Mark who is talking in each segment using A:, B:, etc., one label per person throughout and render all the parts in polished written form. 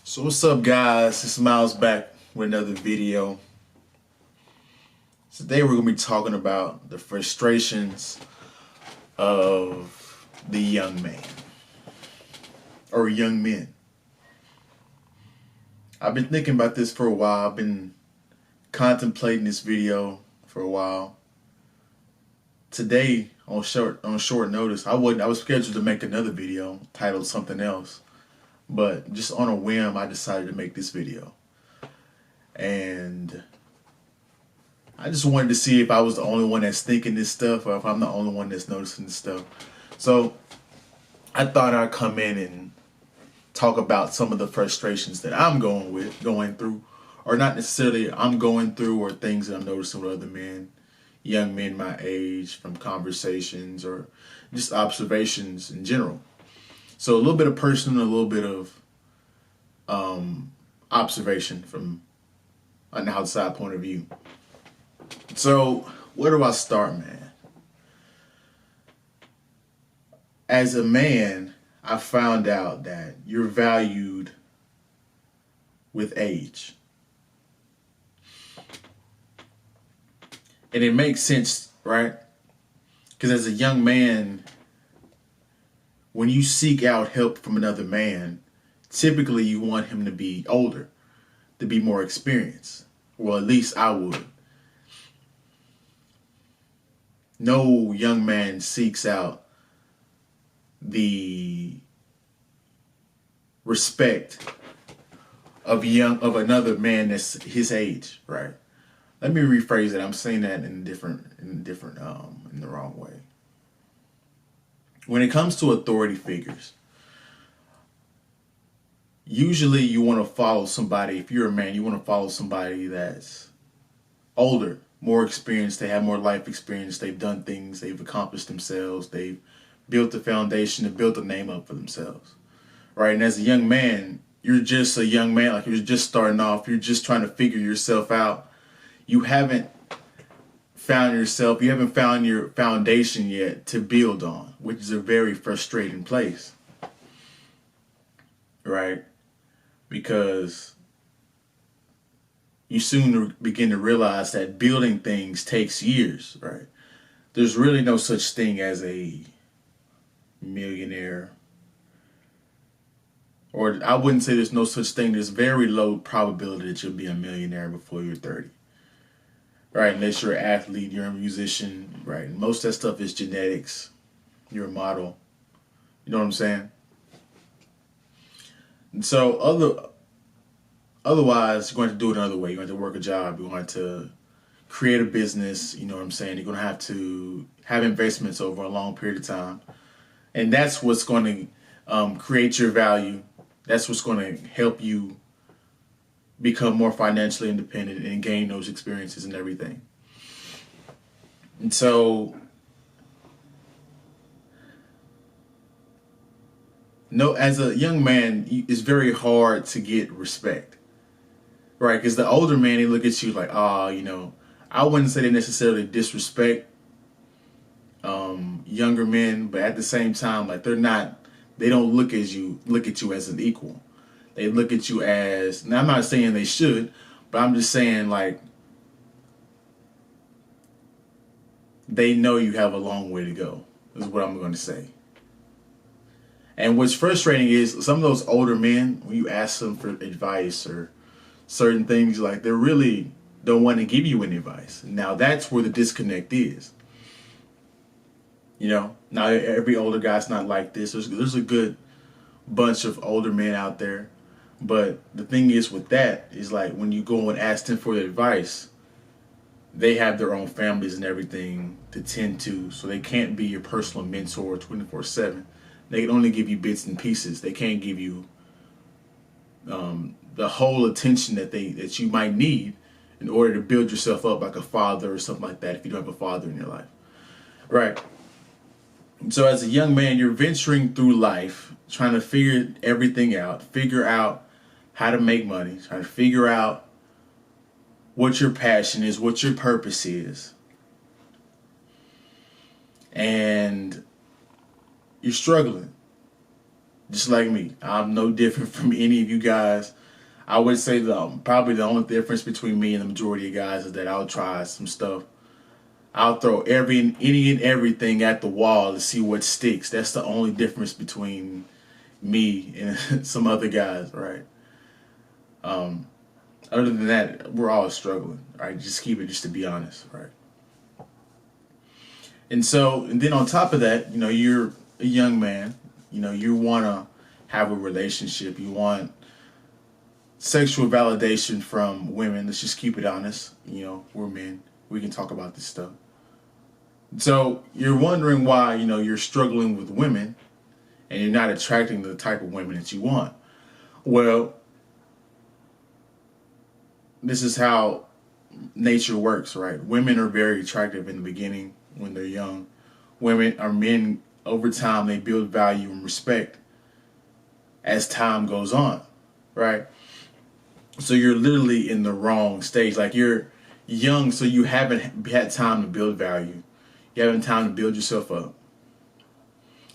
A: So what's up, guys? It's Miles back with another video. Today we're going to be talking about the frustrations of the young man or young men. I've been thinking about this for a while. I've been contemplating this video for a while. Today, on short notice, I was scheduled to make another video titled something else, but just on a whim, I decided to make this video. And I just wanted to see if I was the only one that's thinking this stuff or if I'm the only one that's noticing this stuff. So I thought I'd come in and talk about some of the frustrations that I'm going through, or not necessarily I'm going through, or things that I'm noticing with other men, young men my age, from conversations or just observations in general. So a little bit of personal, a little bit of observation from an outside point of view. So where do I start, man? As a man, I found out that you're valued with age. And it makes sense, right? Because as a young man, when you seek out help from another man, typically you want him to be older, to be more experienced. Well, at least I would. No young man seeks out the respect of another man that's his age, right? Let me rephrase it. I'm saying that in the wrong way. When it comes to authority figures, usually you want to follow somebody. If you're a man, you want to follow somebody that's older, more experienced. They have more life experience. They've done things. They've accomplished themselves. They've built the foundation and built a name up for themselves, right? And as a young man, you're just a young man. Like, you're just starting off. You're just trying to figure yourself out. You haven't found yourself. You haven't found your foundation yet to build on, which is a very frustrating place, right? Because you soon begin to realize that building things takes years, right? There's really no such thing as a millionaire. Or I wouldn't say there's no such thing. There's very low probability that you'll be a millionaire before you're 30. Right? Unless you're an athlete, you're a musician, right? And most of that stuff is genetics. You're a model. You know what I'm saying? And so otherwise, you're going to do it another way. You're going to work a job. You're going to create a business. You know what I'm saying? You're going to have to have investments over a long period of time. And that's what's going to create your value. That's what's going to help you become more financially independent and gain those experiences and everything. And so, no, as a young man, it's very hard to get respect, right? Because the older man, they look at you like, I wouldn't say they necessarily disrespect younger men, but at the same time, like, they don't look at you as an equal. They look at you as, now I'm not saying they should, but I'm just saying, like, they know you have a long way to go, is what I'm going to say. And what's frustrating is some of those older men, when you ask them for advice or certain things, like, they really don't want to give you any advice. Now that's where the disconnect is. You know, now every older guy's not like this. There's a good bunch of older men out there. But the thing is with that is, like, when you go and ask them for advice, they have their own families and everything to tend to, so they can't be your personal mentor 24/7. They can only give you bits and pieces. They can't give you the whole attention that you might need in order to build yourself up like a father or something like that, if you don't have a father in your life, right? So as a young man, you're venturing through life, trying to figure everything out, figure out how to make money, trying to figure out what your passion is, what your purpose is. And you're struggling. just like me. I'm no different from any of you guys. I would say probably the only difference between me and the majority of guys is that I'll try some stuff. I'll throw any and everything at the wall to see what sticks. That's the only difference between me and some other guys, right? Other than that, we're all struggling, right? Just keep it, just to be honest, right? And then on top of that, you're a young man. You want to have a relationship. You want sexual validation from women. Let's just keep it honest. We're men. We can talk about this stuff. So you're wondering why, you're struggling with women and you're not attracting the type of women that you want. Well, this is how nature works, right? Women are very attractive in the beginning when they're young. Women are men over time. They build value and respect as time goes on, right? So you're literally in the wrong stage. Like, you're young, so you haven't had time to build value. You haven't time to build yourself up.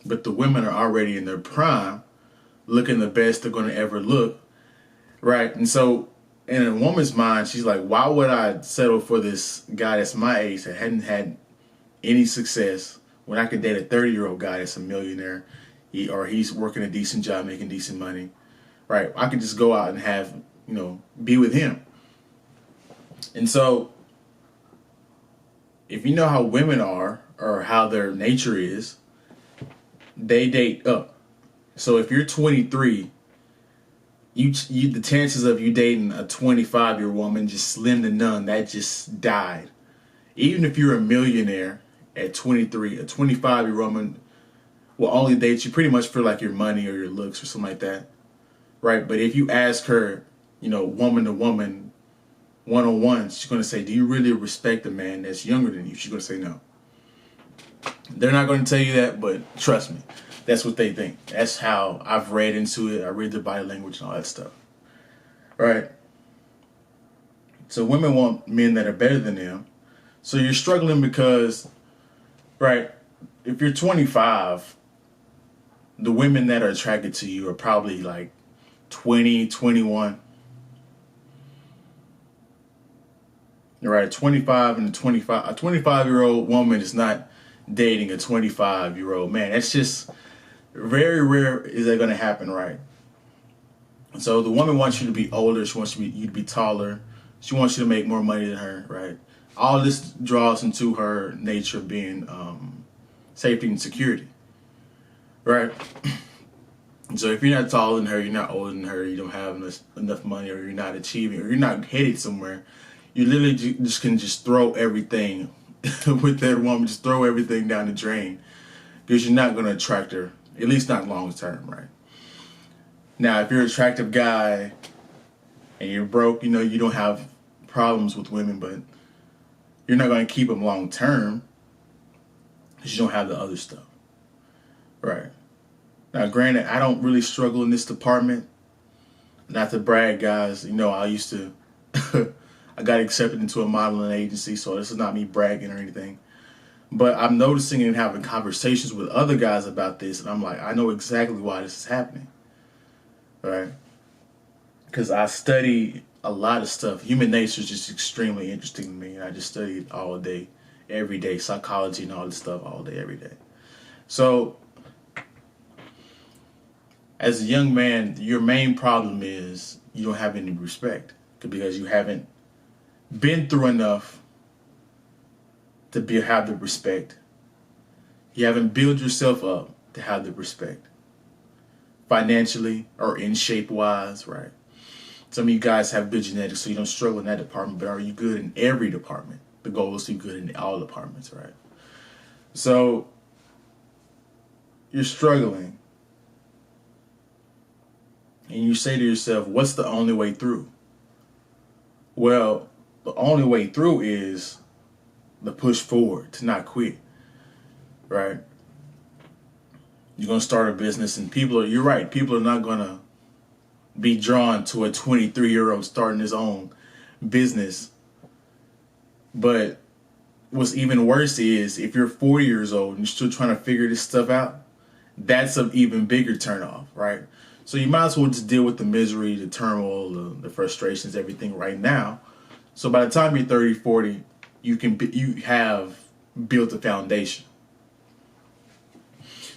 A: But the women are already in their prime, looking the best they're going to ever look, right? And so in a woman's mind, she's like, why would I settle for this guy that's my age that hadn't had any success when I could date a 30-year-old guy that's a millionaire, or he's working a decent job, making decent money, right? I could just go out and have, be with him. And so if you know how women are, or how their nature is, they date up. So if you're 23, the chances of you dating a 25-year woman just slim to none. That just died. Even if you're a millionaire at 23, a 25-year woman will only date you pretty much for like your money or your looks or something like that, right? But if you ask her, woman to woman, one-on-one, she's going to say, do you really respect a man that's younger than you? She's going to say no. They're not going to tell you that, but trust me, that's what they think. That's how I've read into it. I read their body language and all that stuff, right? So women want men that are better than them. So you're struggling because, right, if you're 25, the women that are attracted to you are probably like 20, 21. You're right, 25 and a 25-year-old woman is not dating a 25-year-old man. That's just very rare. Is that going to happen, right? So the woman wants you to be older. She wants you to be taller. She wants you to make more money than her, right? All this draws into her nature of being safety and security, right? So if you're not taller than her, you're not older than her, you don't have enough money, or you're not achieving, or you're not headed somewhere, you literally just can throw everything with that woman, just throw everything down the drain, because you're not going to attract her, at least not long term, right? Now, if you're an attractive guy and you're broke, you don't have problems with women, but you're not going to keep them long term because you don't have the other stuff, right? Now, granted, I don't really struggle in this department. Not to brag, guys. I used to, I got accepted into a modeling agency, so this is not me bragging or anything. But I'm noticing and having conversations with other guys about this, and I'm like, I know exactly why this is happening, right? Because I study a lot of stuff. Human nature is just extremely interesting to me, and I just study it all day, every day, psychology and all this stuff all day, every day. So as a young man, your main problem is you don't have any respect, because you haven't been through enough to have the respect. You haven't built yourself up to have the respect, financially or in shape wise, right? Some of you guys have good genetics, so you don't struggle in that department, but are you good in every department? The goal is to be good in all departments, right? So you're struggling, and you say to yourself, what's the only way through? Well, the only way through is the push forward, to not quit, right? You're going to start a business, and you're right, people are not going to be drawn to a 23-year-old starting his own business. But what's even worse is if you're 40 years old and you're still trying to figure this stuff out, that's an even bigger turnoff, right? So you might as well just deal with the misery, the turmoil, the frustrations, everything right now. So by the time you're 30, 40, you have built a foundation.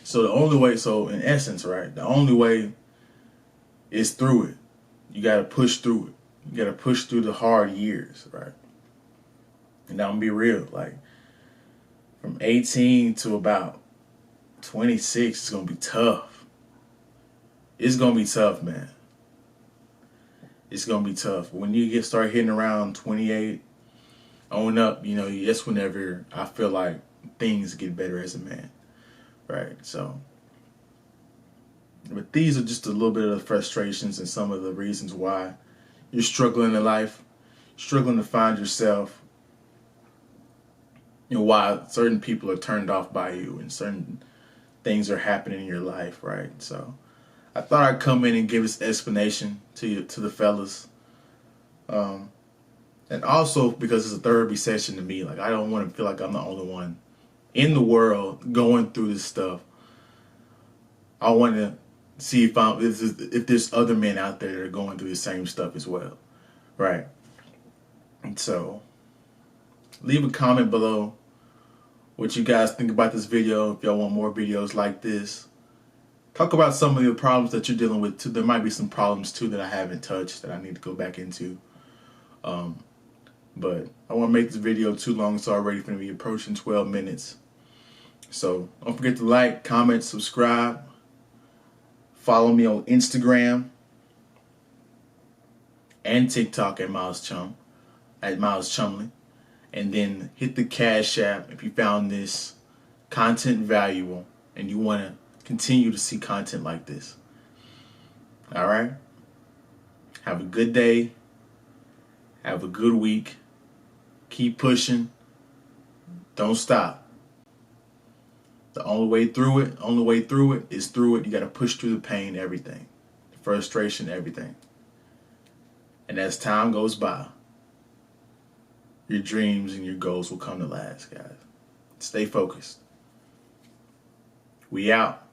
A: So the only way, so in essence, right, the only way is through it. You got to push through it. You got to push through the hard years, right? And I'm gonna be real, like from 18 to about 26, it's gonna be tough. It's gonna be tough, man. It's gonna be tough. When you start hitting around 28, on up, that's whenever I feel like things get better as a man, right? So, but these are just a little bit of the frustrations and some of the reasons why you're struggling in life, struggling to find yourself, why certain people are turned off by you and certain things are happening in your life, right? So I thought I'd come in and give this explanation to the fellas. And also because it's a therapy session to me, like I don't want to feel like I'm the only one in the world going through this stuff. I want to see if there's other men out there that are going through the same stuff as well, right? And so leave a comment below what you guys think about this video. If y'all want more videos like this, talk about some of the problems that you're dealing with too. There might be some problems too that I haven't touched that I need to go back into. But I won't make this video too long. It's already going to be approaching 12 minutes. So don't forget to like, comment, subscribe. Follow me on Instagram and TikTok at Myleschum, at Myleschumly. And then hit the Cashapp if you found this content valuable and you want to continue to see content like this. All right? Have a good day. Have a good week. Keep pushing. Don't stop. The only way through it is through it. You got to push through the pain, everything. The frustration, everything. And as time goes by, your dreams and your goals will come to last, guys. Stay focused. We out.